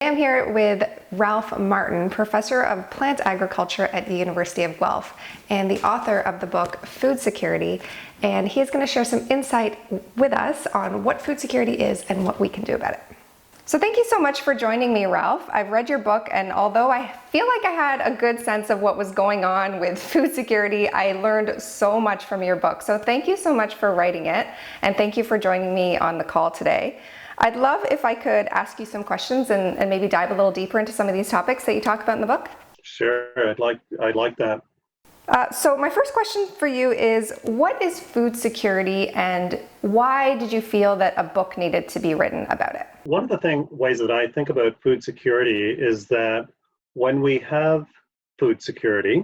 I'm here with Ralph Martin, professor of plant agriculture at the University of Guelph and the author of the book Food Security. And he's going to share some insight with us on what food security is and what we can do about it. So thank you so much for joining me, Ralph. I've read your book, and although I feel like I had a good sense of what was going on with food security, I learned so much from your book. So thank you so much for writing it, and thank you for joining me on the call today. I'd love if I could ask you some questions and maybe dive a little deeper into some of these topics that you talk about in the book. Sure, I'd like that. So my first question for you is, what is food security and why did you feel that a book needed to be written about it? One of the ways that I think about food security is that when we have food security,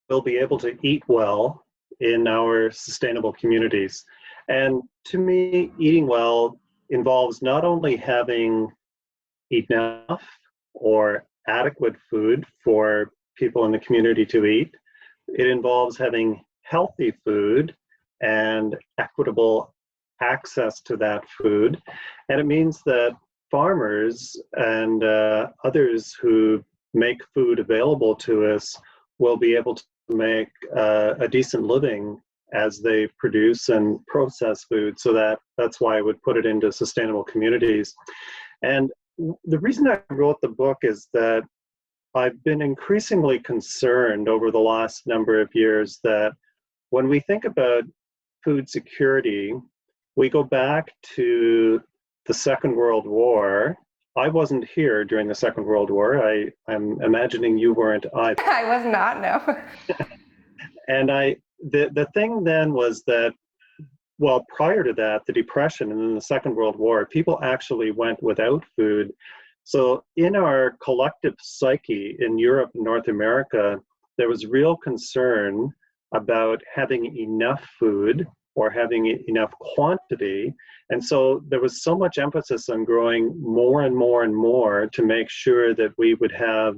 we'll be able to eat well in our sustainable communities. And to me, eating well involves not only having enough or adequate food for people in the community to eat, it involves having healthy food and equitable access to that food. And it means that farmers and others who make food available to us will be able to make a decent living as they produce and process food. So that's why I would put it into sustainable communities. And the reason I wrote the book is that I've been increasingly concerned over the last number of years that when we think about food security, we go back to the Second World War. I wasn't here during the Second World War. I'm imagining you weren't either. I was not, no. And the thing then was that, well, prior to that, the Depression and then the Second World War, people actually went without food. So in our collective psyche in Europe and North America, there was real concern about having enough food or having enough quantity. And so there was so much emphasis on growing more and more and more to make sure that we would have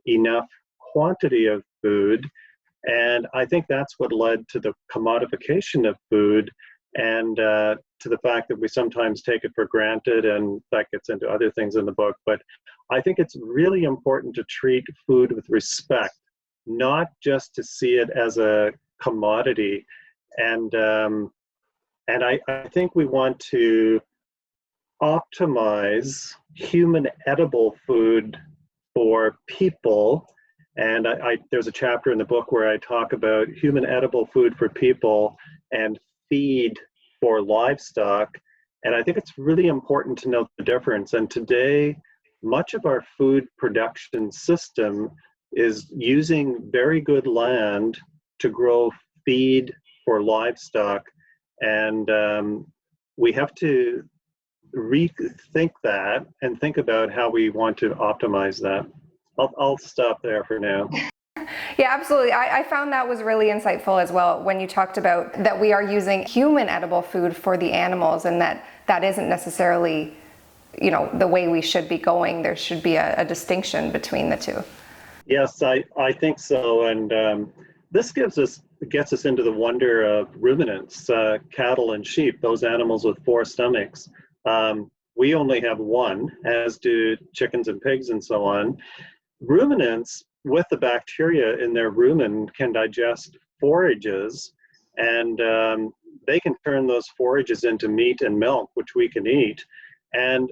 enough quantity of food. And I think that's what led to the commodification of food and to the fact that we sometimes take it for granted, and that gets into other things in the book. But I think it's really important to treat food with respect, not just to see it as a commodity. And I think we want to optimize human edible food for people. And there's a chapter in the book where I talk about human edible food for people and feed for livestock. And I think it's really important to note the difference. And today, much of our food production system is using very good land to grow feed for livestock. And we have to rethink that and think about how we want to optimize that. I'll stop there for now. Yeah, absolutely. I found that was really insightful as well when you talked about that we are using human edible food for the animals, and that isn't necessarily, the way we should be going. There should be a distinction between the two. Yes, I think so. And this gets us into the wonder of ruminants, cattle and sheep, those animals with four stomachs. We only have one, as do chickens and pigs and so on. Ruminants, with the bacteria in their rumen, can digest forages, and they can turn those forages into meat and milk, which we can eat. And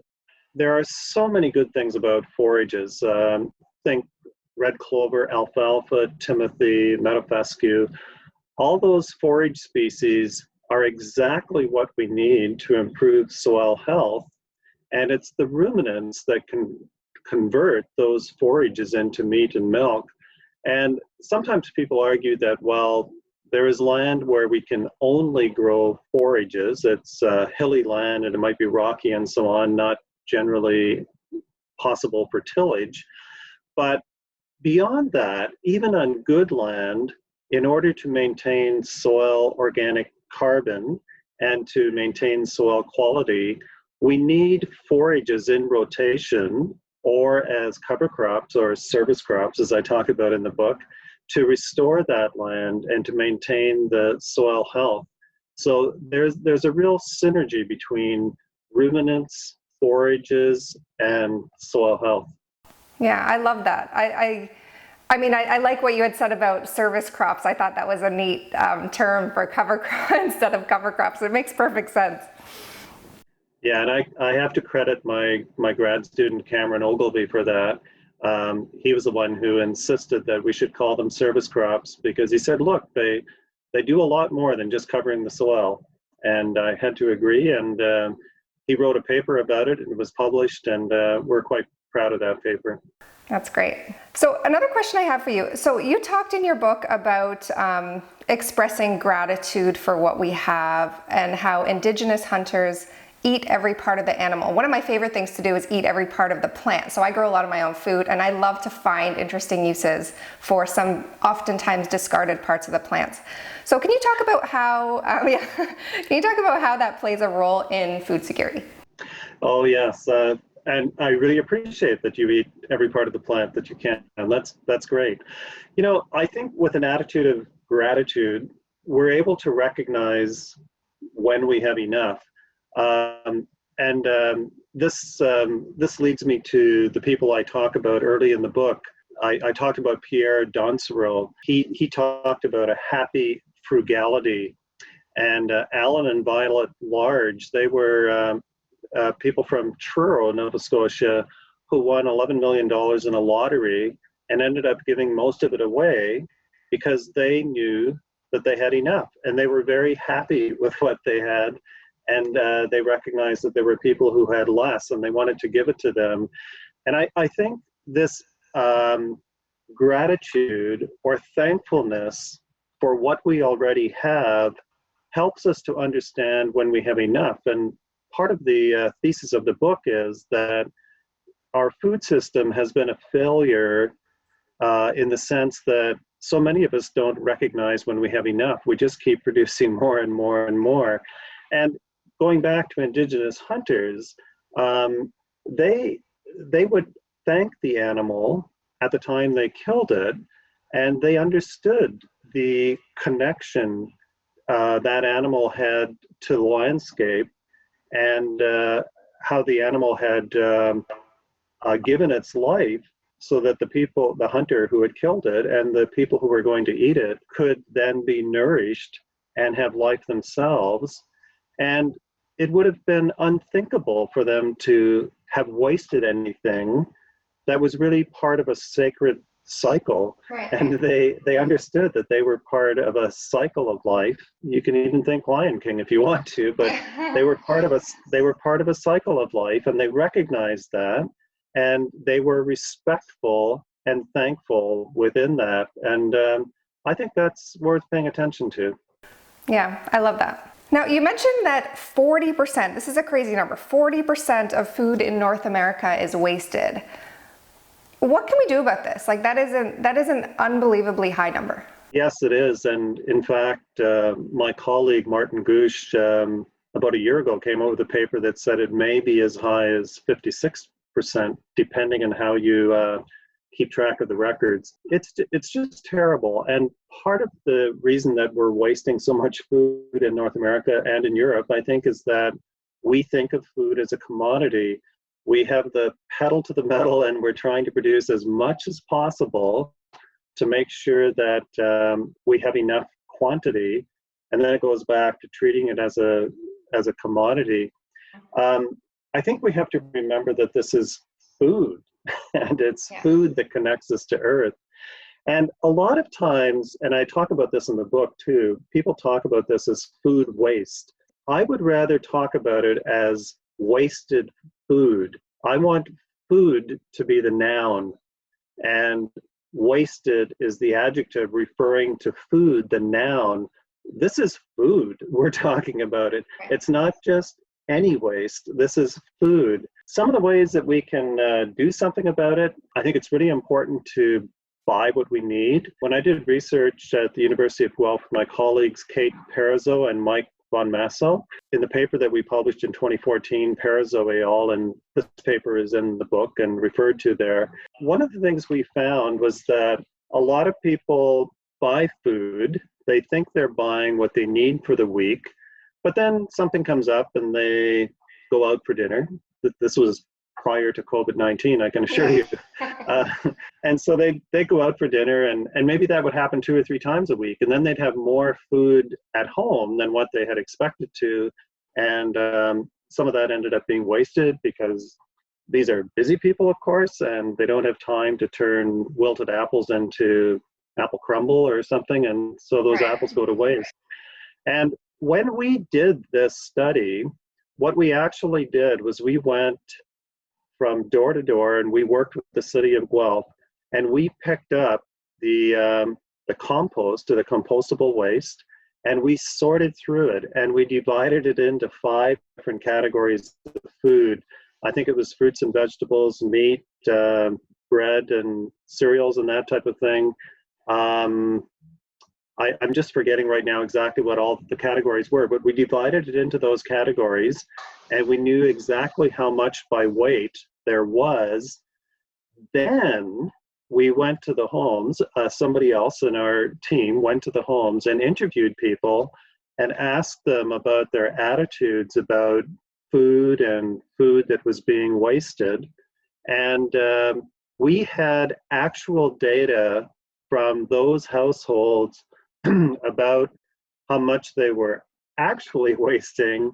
there are so many good things about forages. Think red clover, alfalfa, timothy, meadowfescue. All those forage species are exactly what we need to improve soil health. And it's the ruminants that can convert those forages into meat and milk. And sometimes people argue that, well, there is land where we can only grow forages. It's hilly land and it might be rocky and so on, not generally possible for tillage. But beyond that, even on good land, in order to maintain soil organic carbon and to maintain soil quality, we need forages in rotation or as cover crops or service crops, as I talk about in the book, to restore that land and to maintain the soil health. So there's a real synergy between ruminants forages, and soil health. Yeah, I love that. I mean, I like what you had said about service crops. I thought that was a neat term for cover crop instead of cover crops. It makes perfect sense. Yeah, and I have to credit my grad student Cameron Ogilvy for that. He was the one who insisted that we should call them service crops because he said, look, they do a lot more than just covering the soil. And I had to agree, and he wrote a paper about it, and it was published, and we're quite proud of that paper. That's great. So another question I have for you. So you talked in your book about expressing gratitude for what we have and how Indigenous hunters eat every part of the animal. One of my favorite things to do is eat every part of the plant. So I grow a lot of my own food, and I love to find interesting uses for some oftentimes discarded parts of the plants. So can you talk about how, can you talk about how that plays a role in food security? Oh, yes. And I really appreciate that you eat every part of the plant that you can. And that's great. You know, I think with an attitude of gratitude, we're able to recognize when we have enough. This leads me to the people I talk about early in the book. I talked about Pierre Doncereau. He talked about a happy frugality, and Alan and Violet Large. They were people from Truro, Nova Scotia, who won $11 million in a lottery and ended up giving most of it away because they knew that they had enough, and they were very happy with what they had. And they recognized that there were people who had less and they wanted to give it to them. And I think this gratitude or thankfulness for what we already have helps us to understand when we have enough. And part of the thesis of the book is that our food system has been a failure in the sense that so many of us don't recognize when we have enough. We just keep producing more and more and more. And going back to Indigenous hunters, they would thank the animal at the time they killed it, and they understood the connection that animal had to the landscape, and how the animal had given its life so that the hunter who had killed it and the people who were going to eat it could then be nourished and have life themselves. And it would have been unthinkable for them to have wasted anything that was really part of a sacred cycle. Right. And they understood that they were part of a cycle of life. You can even think Lion King if you want to, but they were part of a cycle of life, and they recognized that, and they were respectful and thankful within that. And I think that's worth paying attention to. Yeah, I love that. Now, you mentioned that 40%, this is a crazy number, 40% of food in North America is wasted. What can we do about this? Like, that is an unbelievably high number. Yes, it is. And in fact, my colleague Martin Gooch, about a year ago, came out with a paper that said it may be as high as 56%, depending on how you keep track of the records. It's just terrible. And part of the reason that we're wasting so much food in North America and in Europe, I think, is that we think of food as a commodity. We have the pedal to the metal, and we're trying to produce as much as possible to make sure that we have enough quantity. And then it goes back to treating it as a commodity. I think we have to remember that this is food, and it's food that connects us to Earth. And a lot of times, and I talk about this in the book too, people talk about this as food waste. I would rather talk about it as wasted food. I want food to be the noun, and wasted is the adjective referring to food, the noun. This is food. We're talking about it. It's not just any waste. This is food. Some of the ways that we can do something about it, I think it's really important to buy what we need. When I did research at the University of Guelph, my colleagues Kate Parizeau and Mike Von Masso, in the paper that we published in 2014, Parizeau et al., and this paper is in the book and referred to there, one of the things we found was that a lot of people buy food, they think they're buying what they need for the week, but then something comes up and they go out for dinner this was prior to COVID-19, I can assure you. And so they go out for dinner, and maybe that would happen 2 or 3 times a week. And then they'd have more food at home than what they had expected to. And some of that ended up being wasted because these are busy people, of course, and they don't have time to turn wilted apples into apple crumble or something. And so those apples go to waste. And when we did this study, what we actually did was we went from door to door, and we worked with the city of Guelph, and we picked up the compost, or the compostable waste, and we sorted through it, and we divided it into 5 different categories of food. I think it was fruits and vegetables, meat, bread and cereals and that type of thing. I'm just forgetting right now exactly what all the categories were, but we divided it into those categories, and we knew exactly how much by weight there was. Then we went to the homes. Somebody else in our team went to the homes and interviewed people and asked them about their attitudes about food and food that was being wasted. And we had actual data from those households about how much they were actually wasting,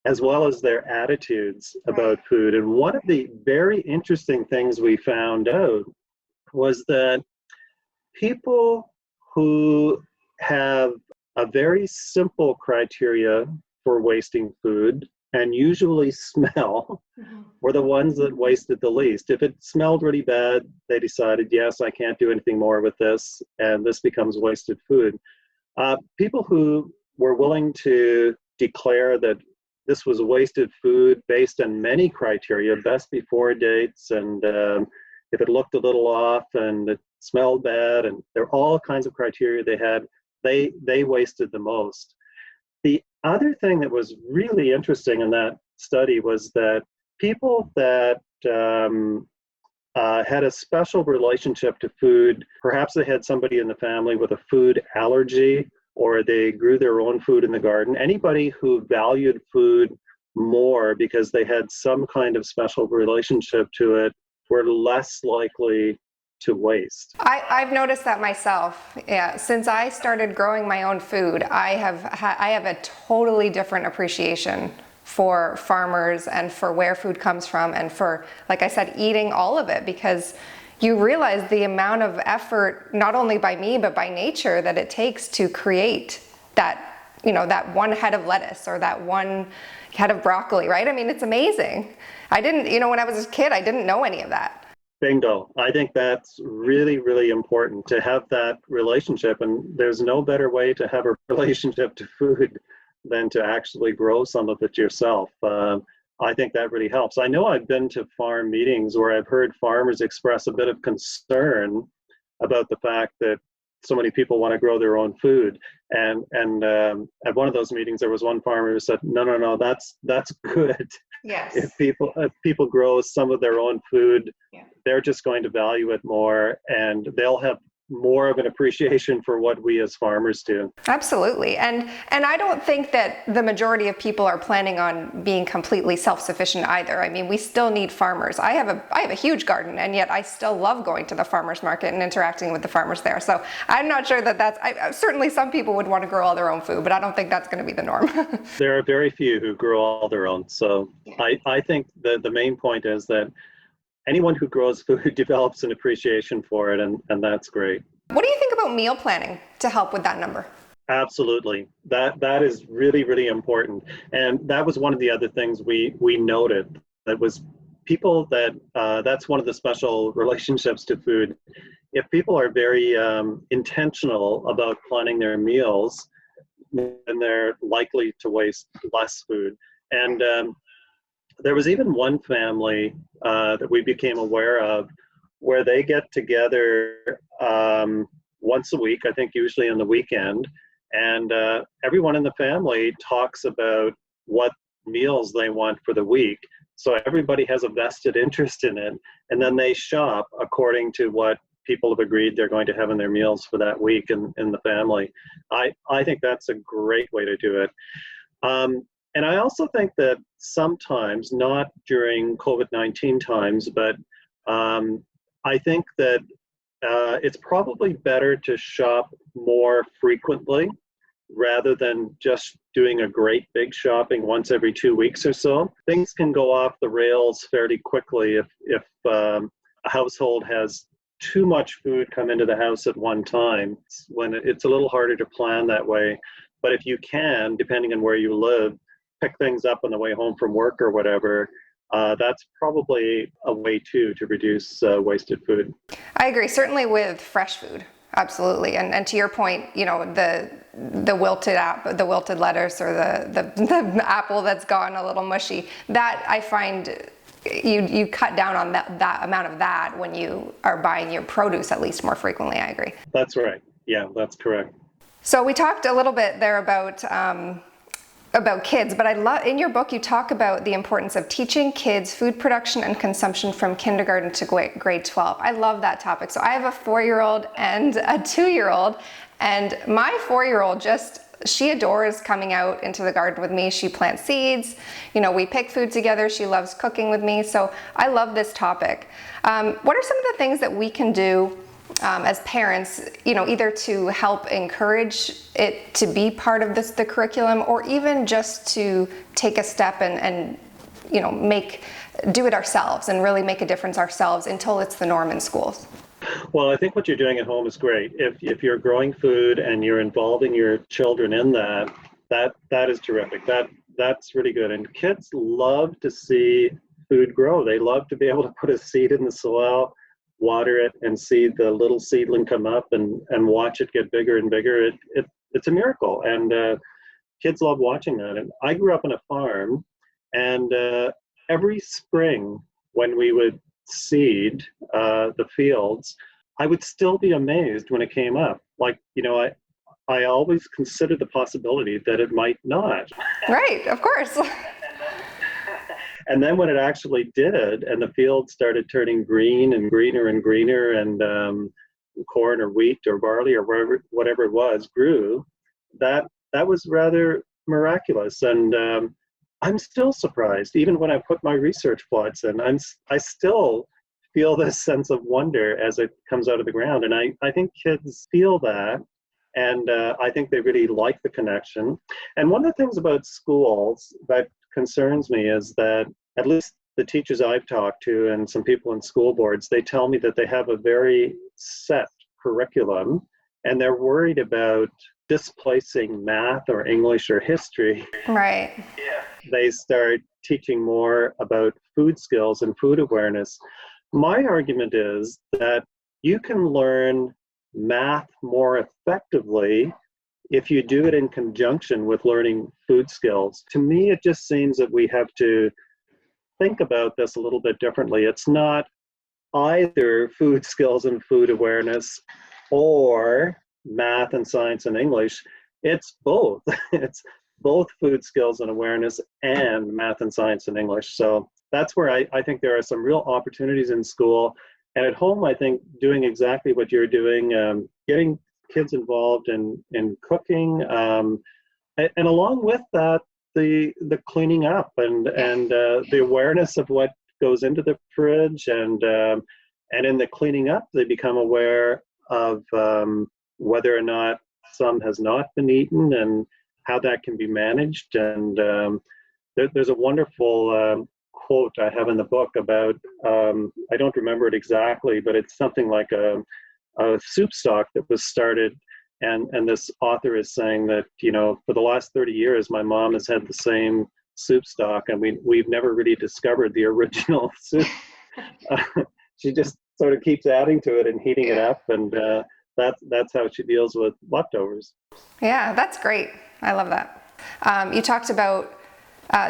as well as their attitudes about food. And one of the very interesting things we found out was that people who have a very simple criteria for wasting food, and usually smell, were the ones that wasted the least. If it smelled really bad, they decided, yes, I can't do anything more with this, and this becomes wasted food. People who were willing to declare that this was wasted food based on many criteria, best before dates, and if it looked a little off and it smelled bad, and there are all kinds of criteria they had, they wasted the most. The other thing that was really interesting in that study was that people that had a special relationship to food, perhaps they had somebody in the family with a food allergy, or they grew their own food in the garden, anybody who valued food more because they had some kind of special relationship to it were less likely to waste. I've noticed that myself. Yeah, since I started growing my own food, I have a totally different appreciation for farmers and for where food comes from, and for, like I said, eating all of it, because you realize the amount of effort, not only by me but by nature, that it takes to create that, that one head of lettuce or that one head of broccoli, right? I mean, it's amazing. I didn't, when I was a kid, I didn't know any of that. Bingo. I think that's really, really important to have that relationship. And there's no better way to have a relationship to food than to actually grow some of it yourself. I think that really helps. I know I've been to farm meetings where I've heard farmers express a bit of concern about the fact that so many people want to grow their own food. And at one of those meetings, there was one farmer who said, no, that's good. Yes. If people grow some of their own food, they're just going to value it more, and they'll have more of an appreciation for what we as farmers do. Absolutely. And I don't think that the majority of people are planning on being completely self-sufficient either. I mean, we still need farmers. I have a huge garden, and yet I still love going to the farmers market and interacting with the farmers there. So I'm not sure that certainly some people would want to grow all their own food, but I don't think that's going to be the norm. There are very few who grow all their own. So I think the main point is that anyone who grows food develops an appreciation for it, and that's great. What do you think about meal planning to help with that number? Absolutely. That is really, really important. And that was one of the other things we noted, that was people that's one of the special relationships to food. If people are very intentional about planning their meals, then they're likely to waste less food. And there was even one family that we became aware of where they get together once a week, I think usually on the weekend, and everyone in the family talks about what meals they want for the week. So everybody has a vested interest in it, and then they shop according to what people have agreed they're going to have in their meals for that week in the family. I think that's a great way to do it. And I also think that sometimes, not during COVID-19 times, but I think that it's probably better to shop more frequently rather than just doing a great big shopping once every 2 weeks or so. Things can go off the rails fairly quickly if a household has too much food come into the house at one time. When it's a little harder to plan that way. But if you can, depending on where you live, pick things up on the way home from work or whatever, that's probably a way too to reduce wasted food. I agree, certainly with fresh food. Absolutely, and to your point, the wilted lettuce or the apple that's gone a little mushy. That I find you cut down on that amount of that when you are buying your produce at least more frequently. I agree. That's right. Yeah, that's correct. So we talked a little bit there about kids, but I love in your book you talk about the importance of teaching kids food production and consumption from kindergarten to grade 12. I love that topic. So I have a 4-year-old and a 2-year-old, and my 4-year-old she adores coming out into the garden with me. She plants seeds, we pick food together. She loves cooking with me. So I love this topic. What are some of the things that we can do as parents, either to help encourage it to be part of the curriculum, or even just to take a step and do it ourselves and really make a difference ourselves until it's the norm in schools? Well, I think what you're doing at home is great. If you're growing food and you're involving your children in that is terrific. That's really good. And kids love to see food grow. They love to be able to put a seed in the soil, water it, and see the little seedling come up and watch it get bigger and bigger. It's a miracle, and kids love watching that. And I grew up on a farm, and every spring when we would seed the fields, I would still be amazed when it came up. I always considered the possibility that it might not. Right, of course. And then when it actually did, and the field started turning green and greener and greener, and corn or wheat or barley or whatever it was grew, that was rather miraculous. And I'm still surprised, even when I put my research plots in. I still feel this sense of wonder as it comes out of the ground. And I think kids feel that, and I think they really like the connection. And one of the things about schools that concerns me is that, at least the teachers I've talked to and some people in school boards, they tell me that they have a very set curriculum, and they're worried about displacing math or English or history. Right. Yeah. They start teaching more about food skills and food awareness. My argument is that you can learn math more effectively if you do it in conjunction with learning food skills. To me, it just seems that we have to think about this a little bit differently. It's not either food skills and food awareness or math and science and English. It's both. It's both food skills and awareness and math and science and English. So that's where I think there are some real opportunities in school. And at home, I think doing exactly what you're doing, getting kids involved in cooking, and along with that, the cleaning up and the awareness of what goes into the fridge, and in the cleaning up, they become aware of whether or not some has not been eaten and how that can be managed. And there's a wonderful quote I have in the book about, I don't remember it exactly, but it's something like a soup stock that was started. And this author is saying that, for the last 30 years, my mom has had the same soup stock, and we've never really discovered the original soup. She just sort of keeps adding to it and heating it up, and that's how she deals with leftovers. Yeah, that's great. I love that. You talked about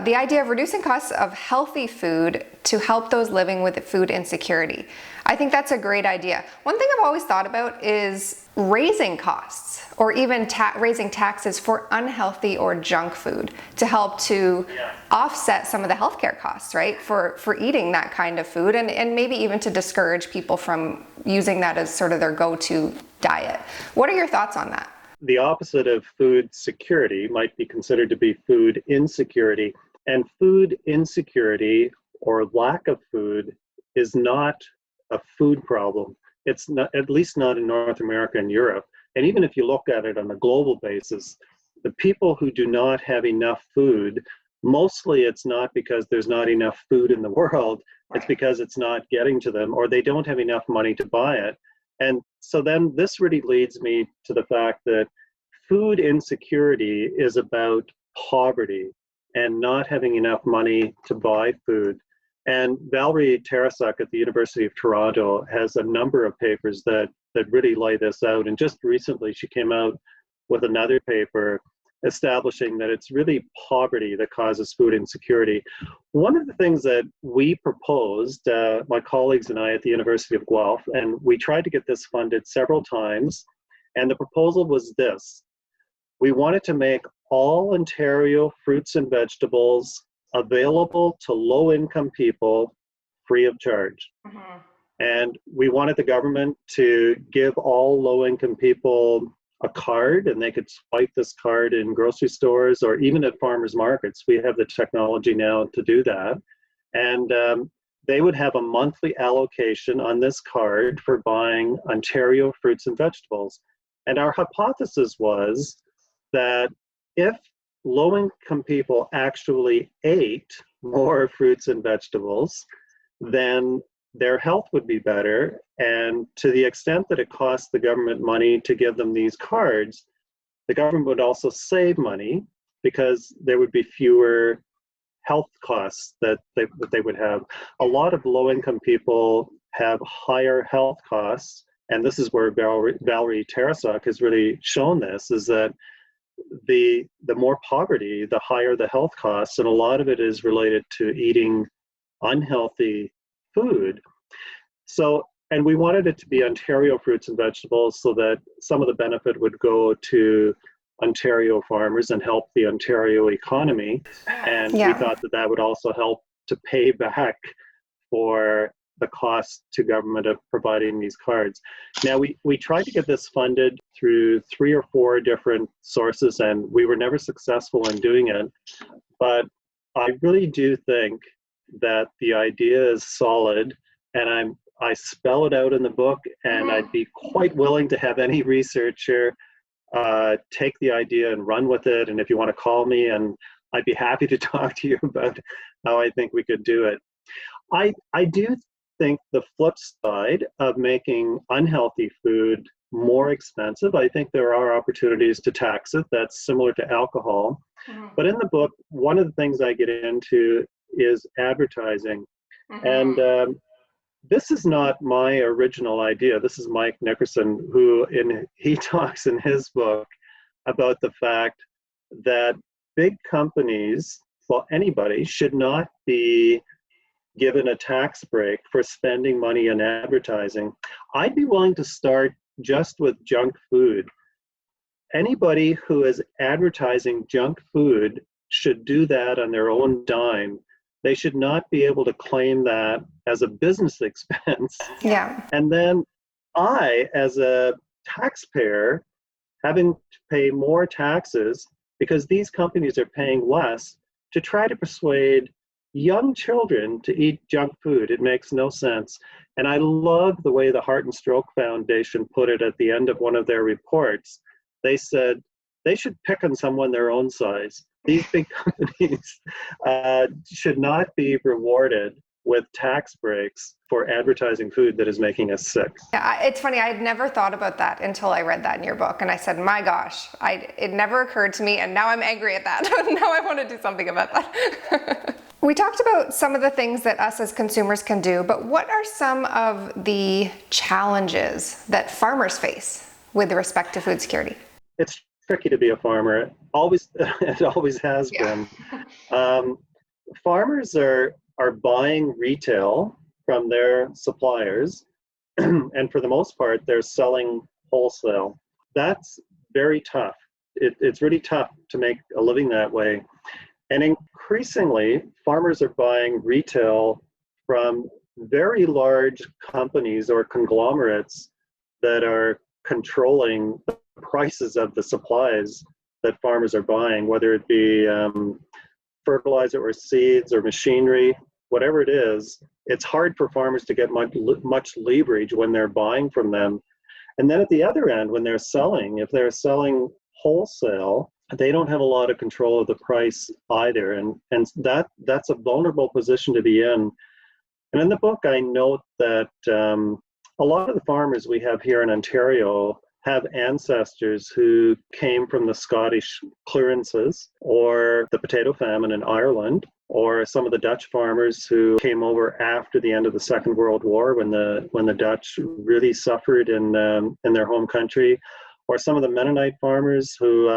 the idea of reducing costs of healthy food to help those living with food insecurity. I think that's a great idea. One thing I've always thought about is raising costs, or even raising taxes for unhealthy or junk food to help to offset some of the healthcare costs, right? For eating that kind of food, and maybe even to discourage people from using that as sort of their go-to diet. What are your thoughts on that? The opposite of food security might be considered to be food insecurity. And food insecurity or lack of food is not a food problem. It's not, at least not in North America and Europe. And even if you look at it on a global basis, the people who do not have enough food, mostly it's not because there's not enough food in the world, it's because it's not getting to them or they don't have enough money to buy it. And so then this really leads me to the fact that food insecurity is about poverty and not having enough money to buy food. And Valerie Tarasuk at the University of Toronto has a number of papers that really lay this out. And just recently she came out with another paper establishing that it's really poverty that causes food insecurity. One of the things that we proposed, my colleagues and I at the University of Guelph, and we tried to get this funded several times, and the proposal was this. We wanted to make all Ontario fruits and vegetables available to low-income people free of charge. Mm-hmm. And we wanted the government to give all low-income people a card, and they could swipe this card in grocery stores or even at farmers markets. We have the technology now to do that. And they would have a monthly allocation on this card for buying Ontario fruits and vegetables. And our hypothesis was that if low-income people actually ate more fruits and vegetables, then their health would be better. And to the extent that it costs the government money to give them these cards, the government would also save money because there would be fewer health costs that they would have. A lot of low-income people have higher health costs, and this is where Valerie Tarasuk has really shown this, is that the more poverty, the higher the health costs, and a lot of it is related to eating unhealthy food. So, and we wanted it to be Ontario fruits and vegetables so that some of the benefit would go to Ontario farmers and help the Ontario economy. And we thought that that would also help to pay back for the cost to government of providing these cards. Now, we tried to get this funded through 3 or 4 different sources, and we were never successful in doing it. But I really do think that the idea is solid, and I spell it out in the book, and I'd be quite willing to have any researcher take the idea and run with it. And if you want to call me, and I'd be happy to talk to you about how I think we could do it. I do think the flip side of making unhealthy food more expensive, I think there are opportunities to tax it. That's similar to alcohol. Mm-hmm. But in the book, one of the things I get into is advertising. Mm-hmm. And this is not my original idea. This is Mike Nickerson, he talks in his book about the fact that big companies, well, anybody should not be given a tax break for spending money on advertising. I'd be willing to start just with junk food. Anybody who is advertising junk food should do that on their own dime. They should not be able to claim that as a business expense. Yeah. And then I, as a taxpayer, having to pay more taxes because these companies are paying less to try to persuade young children to eat junk food. It makes no sense. And I love the way the Heart and Stroke Foundation put it at the end of one of their reports. They said they should pick on someone their own size. These big companies should not be rewarded with tax breaks for advertising food that is making us sick. Yeah, it's funny. I had never thought about that until I read that in your book. And I said, my gosh, it never occurred to me. And now I'm angry at that. Now I want to do something about that. We talked about some of the things that us as consumers can do, but what are some of the challenges that farmers face with respect to food security? It's tricky to be a farmer. It always has been. Farmers are buying retail from their suppliers, and for the most part, they're selling wholesale. That's very tough. It's really tough to make a living that way. And increasingly, farmers are buying retail from very large companies or conglomerates that are controlling the prices of the supplies that farmers are buying, whether it be fertilizer or seeds or machinery, whatever it is, it's hard for farmers to get much leverage when they're buying from them. And then at the other end, when they're selling, if they're selling wholesale, they don't have a lot of control of the price either. And that's a vulnerable position to be in. And in the book, I note that a lot of the farmers we have here in Ontario have ancestors who came from the Scottish clearances or the potato famine in Ireland, or some of the Dutch farmers who came over after the end of the Second World War when the Dutch really suffered in their home country, or some of the Mennonite farmers who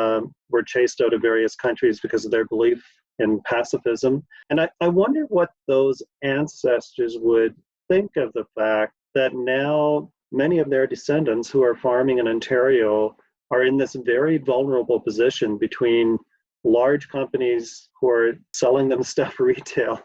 were chased out of various countries because of their belief in pacifism. And I wonder what those ancestors would think of the fact that now many of their descendants who are farming in Ontario are in this very vulnerable position between large companies who are selling them stuff retail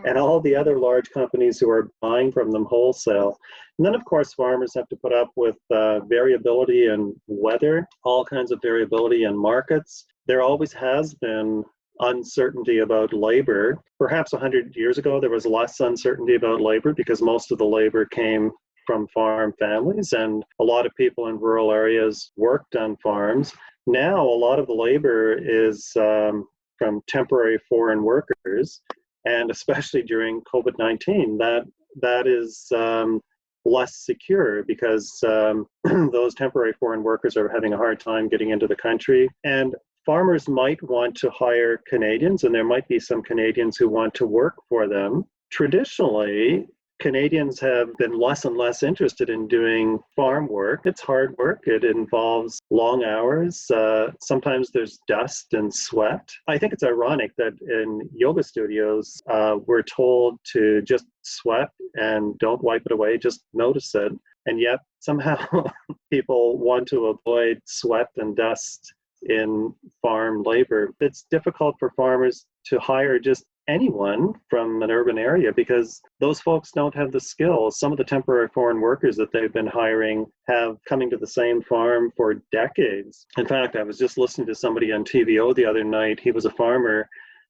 and all the other large companies who are buying from them wholesale. And then, of course, farmers have to put up with variability in weather, all kinds of variability in markets. There always has been uncertainty about labor. Perhaps 100 years ago, there was less uncertainty about labor because most of the labor came from farm families, and a lot of people in rural areas worked on farms. Now, a lot of the labor is from temporary foreign workers, and especially during COVID-19, that is less secure because those temporary foreign workers are having a hard time getting into the country. And farmers might want to hire Canadians, and there might be some Canadians who want to work for them. Traditionally, Canadians have been less and less interested in doing farm work. It's hard work. It involves long hours. Sometimes there's dust and sweat. I think it's ironic that in yoga studios, we're told to just sweat and don't wipe it away, just notice it. And yet somehow people want to avoid sweat and dust in farm labor. It's difficult for farmers to hire just anyone from an urban area because those folks don't have the skills. Some of the temporary foreign workers that they've been hiring have coming to the same farm for decades. In fact, I was just listening to somebody on TVO the other night. He was a farmer,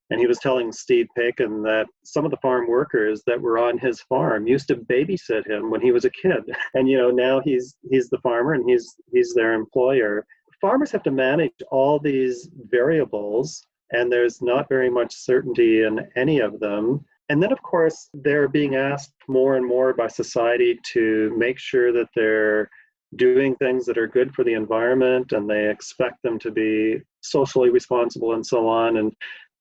and he was telling Steve Paikin that some of the farm workers that were on his farm used to babysit him when he was a kid. And now he's the farmer and he's their employer. Farmers have to manage all these variables, and there's not very much certainty in any of them. And then, of course, they're being asked more and more by society to make sure that they're doing things that are good for the environment, and they expect them to be socially responsible and so on. And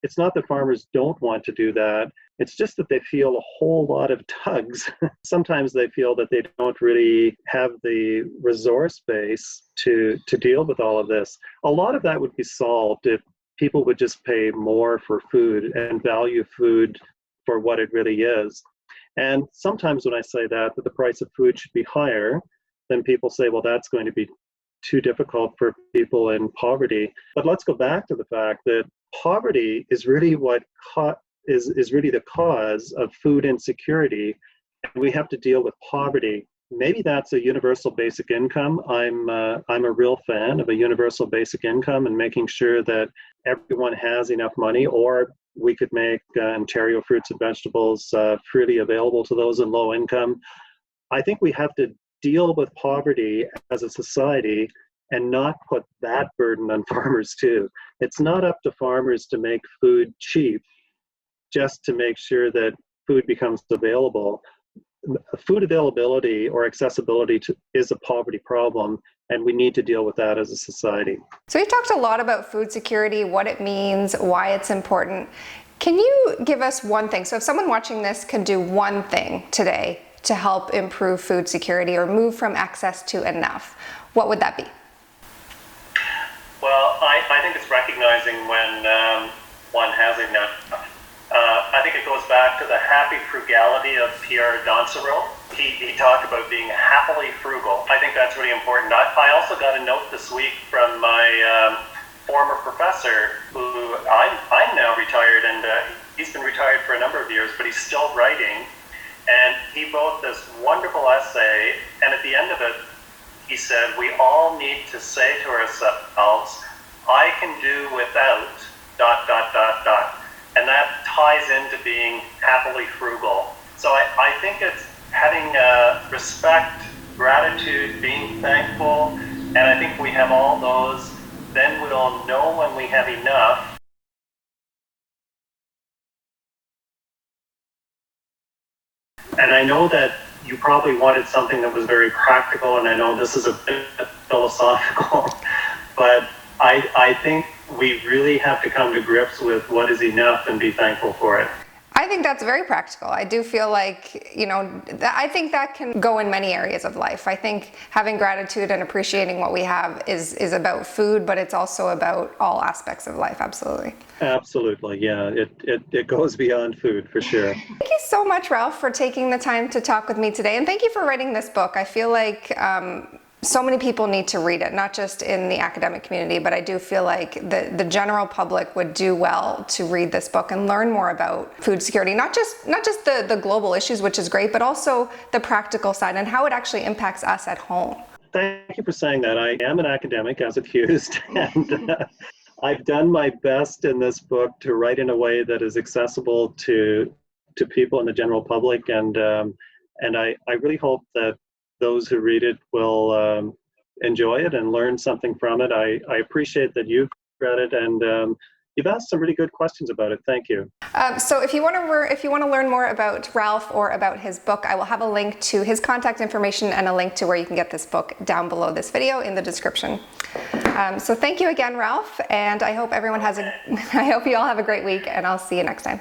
it's not that farmers don't want to do that. It's just that they feel a whole lot of tugs. Sometimes they feel that they don't really have the resource base to deal with all of this. A lot of that would be solved if people would just pay more for food and value food for what it really is. And sometimes when I say that the price of food should be higher, then people say, well, that's going to be too difficult for people in poverty. But let's go back to the fact that poverty is really what is really the cause of food insecurity. And we have to deal with poverty. Maybe that's a universal basic income. I'm a real fan of a universal basic income and making sure that everyone has enough money, or we could make Ontario fruits and vegetables freely available to those in low income. I think we have to deal with poverty as a society and not put that burden on farmers too. It's not up to farmers to make food cheap just to make sure that food becomes available. Food availability or accessibility is a poverty problem, and we need to deal with that as a society. So we've talked a lot about food security, what it means, why it's important. Can you give us one thing? So if someone watching this could do one thing today to help improve food security or move from excess to enough, what would that be? Well, I think it's recognizing when one has enough. I think it goes back to the happy frugality of Pierre Dansereau. He talked about being happily frugal. I think that's really important. I also got a note this week from my former professor, who I'm now retired, and he's been retired for a number of years, but he's still writing. And he wrote this wonderful essay, and at the end of it, he said, we all need to say to ourselves, I can do without ... And that ties into being happily frugal. So I think it's having respect, gratitude, being thankful, and I think we have all those, then we'll know when we have enough. And I know that you probably wanted something that was very practical, and I know this is a bit philosophical, but I think we really have to come to grips with what is enough and be thankful for it. I think that's very practical. I do feel like, I think that can go in many areas of life. I think having gratitude and appreciating what we have is about food, but it's also about all aspects of life, absolutely. Absolutely, yeah. It goes beyond food, for sure. Thank you so much, Ralph, for taking the time to talk with me today. And thank you for writing this book. I feel like so many people need to read it, not just in the academic community, but I do feel like the general public would do well to read this book and learn more about food security, not just the global issues, which is great, but also the practical side and how it actually impacts us at home. Thank you for saying that. I am an academic, as accused, and I've done my best in this book to write in a way that is accessible to people in the general public, and I really hope that those who read it will enjoy it and learn something from it. I appreciate that you've read it, and you've asked some really good questions about it. Thank you. So if you want to learn more about Ralph or about his book, I will have a link to his contact information and a link to where you can get this book down below this video in the description. So thank you again, Ralph, and I hope you all have a great week, and I'll see you next time.